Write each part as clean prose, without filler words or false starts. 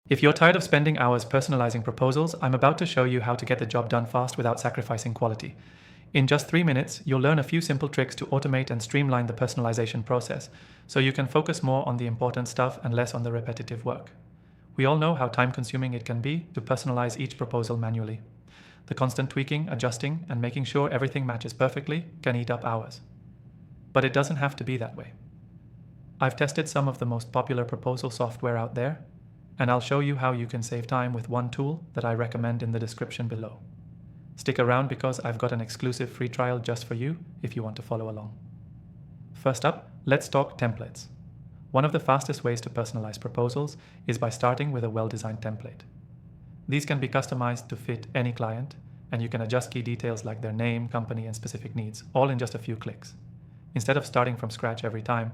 If you're tired of spending hours personalizing proposals, I'm about to show you how to get the job done fast without sacrificing quality. In just 3 minutes, you'll learn a few simple tricks to automate and streamline the personalization process, so you can focus more on the important stuff and less on the repetitive work. We all know how time-consuming it can be to personalize each proposal manually. The constant tweaking, adjusting, and making sure everything matches perfectly can eat up hours. But it doesn't have to be that way. I've tested some of the most popular proposal software out there, and I'll show you how you can save time with one tool that I recommend in the description below. Stick around because I've got an exclusive free trial just for you if you want to follow along. First up, let's talk templates. One of the fastest ways to personalize proposals is by starting with a well-designed template. These can be customized to fit any client, and you can adjust key details like their name, company, and specific needs, all in just a few clicks. Instead of starting from scratch every time,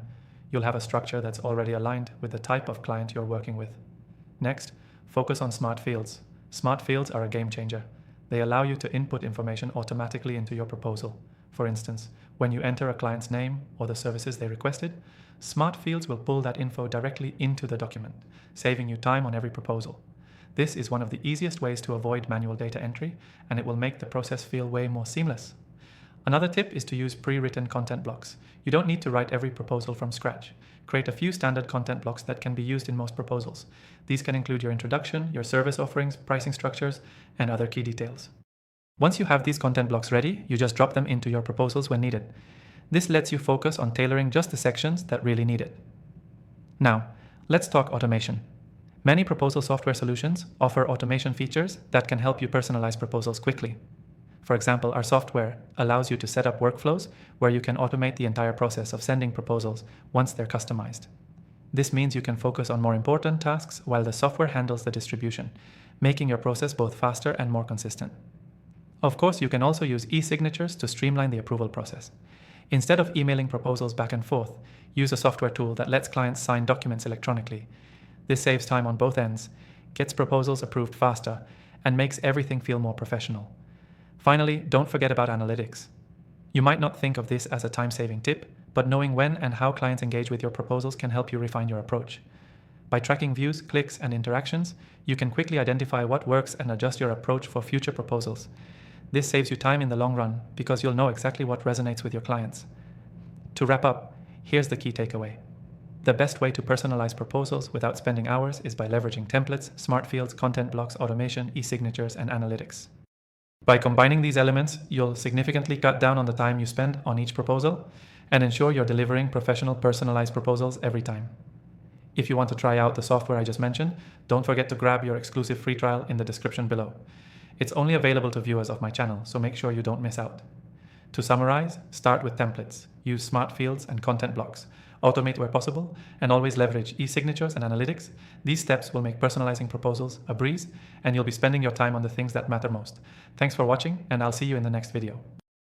you'll have a structure that's already aligned with the type of client you're working with. Next, focus on smart fields. Smart fields are a game changer. They allow you to input information automatically into your proposal. For instance, when you enter a client's name or the services they requested, smart fields will pull that info directly into the document, saving you time on every proposal. This is one of the easiest ways to avoid manual data entry, and it will make the process feel way more seamless. Another tip is to use pre-written content blocks. You don't need to write every proposal from scratch. Create a few standard content blocks that can be used in most proposals. These can include your introduction, your service offerings, pricing structures, and other key details. Once you have these content blocks ready, you just drop them into your proposals when needed. This lets you focus on tailoring just the sections that really need it. Now, let's talk automation. Many proposal software solutions offer automation features that can help you personalize proposals quickly. For example, our software allows you to set up workflows where you can automate the entire process of sending proposals once they're customized. This means you can focus on more important tasks while the software handles the distribution, making your process both faster and more consistent. Of course, you can also use e-signatures to streamline the approval process. Instead of emailing proposals back and forth, use a software tool that lets clients sign documents electronically. This saves time on both ends, gets proposals approved faster, and makes everything feel more professional. Finally, don't forget about analytics. You might not think of this as a time-saving tip, but knowing when and how clients engage with your proposals can help you refine your approach. By tracking views, clicks, and interactions, you can quickly identify what works and adjust your approach for future proposals. This saves you time in the long run because you'll know exactly what resonates with your clients. To wrap up, here's the key takeaway. The best way to personalize proposals without spending hours is by leveraging templates, smart fields, content blocks, automation, e-signatures, and analytics. By combining these elements, you'll significantly cut down on the time you spend on each proposal and ensure you're delivering professional, personalized proposals every time. If you want to try out the software I just mentioned, don't forget to grab your exclusive free trial in the description below. It's only available to viewers of my channel, so make sure you don't miss out. To summarize, start with templates, use smart fields and content blocks, automate where possible, and always leverage e-signatures and analytics. These steps will make personalizing proposals a breeze, and you'll be spending your time on the things that matter most. Thanks for watching, and I'll see you in the next video.